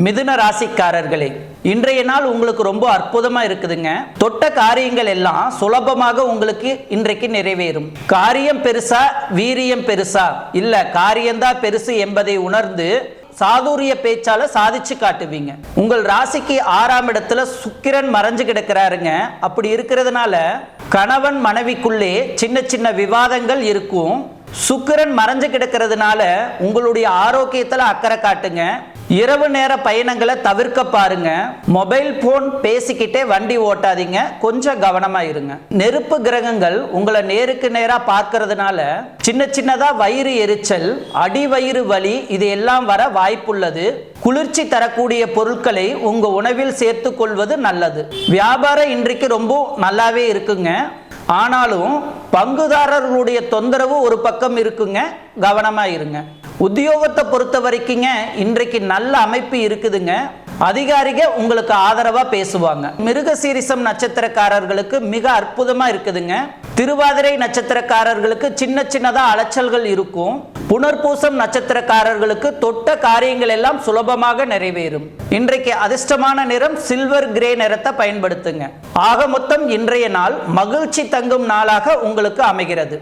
மிதுன ராசிக்காரர்களே, இன்றைய நாள் உங்களுக்கு ரொம்ப அற்புதமா இருக்குதுங்க. தொட்ட காரியங்கள் எல்லாம் சுலபமாக உங்களுக்கு இன்றைக்கு நிறைவேறும். காரியம் பெருசா வீரியம் பெருசா இல்ல, காரியம்தான் பெருசு என்பதை உணர்ந்து சாதுரிய பேச்சால சாதிச்சு காட்டுவீங்க. உங்கள் ராசிக்கு 6ஆம் இடத்துல சுக்கிரன் மறைஞ்சு கிடக்கிறாருங்க. அப்படி இருக்கிறதுனால கணவன் மனைவிக்குள்ளே சின்ன சின்ன விவாதங்கள் இருக்கும். சுக்கிரன் மறைஞ்சு கிடக்கிறதுனால உங்களுடைய ஆரோக்கியத்துல அக்கறை காட்டுங்க. இரவு நேர பயணங்களை தவிர்க்க பாருங்க. மொபைல் போன் பேசிக்கிட்டே வண்டி ஓட்டாதீங்க, கொஞ்சம் கவனமா இருங்க. நெருப்பு கிரகங்கள் உங்களை நேருக்கு நேரா பார்க்கறதுனால சின்ன சின்னதா வயிறு எரிச்சல், அடி வயிறு வலி இது எல்லாம் வர வாய்ப்புள்ளது. குளிர்ச்சி தரக்கூடிய பொருட்களை உங்க உணவில் சேர்த்து கொள்வது நல்லது. வியாபாரம் இன்றைக்கு ரொம்ப நல்லாவே இருக்குங்க. ஆனாலும் பங்குதாரர்களுடைய தொந்தரவு ஒரு பக்கம் இருக்குங்க, கவனமா இருங்க. உத்தியோகத்தை பொறுத்த வரைக்குங்க இன்றைக்கு நல்ல அமைப்பு இருக்குதுங்க. அதிகாரிக உங்களுக்கு ஆதரவா பேசுவாங்க. மிருகசீரிசம் நட்சத்திரக்காரர்களுக்கு மிக அற்புதமா இருக்குதுங்க. திருவாதிரை நட்சத்திரக்காரர்களுக்கு சின்ன சின்னதா அலைச்சல்கள் இருக்கும். புனர்பூசம் நட்சத்திரக்காரர்களுக்கு தொட்ட காரியங்கள் எல்லாம் சுலபமாக நிறைவேறும். இன்றைக்கு அதிர்ஷ்டமான நிறம் சில்வர் கிரே நிறத்தை பயன்படுத்துங்க. ஆக மொத்தம் இன்றைய நாள் மகிழ்ச்சி தங்கும் நாளாக உங்களுக்கு அமைகிறது.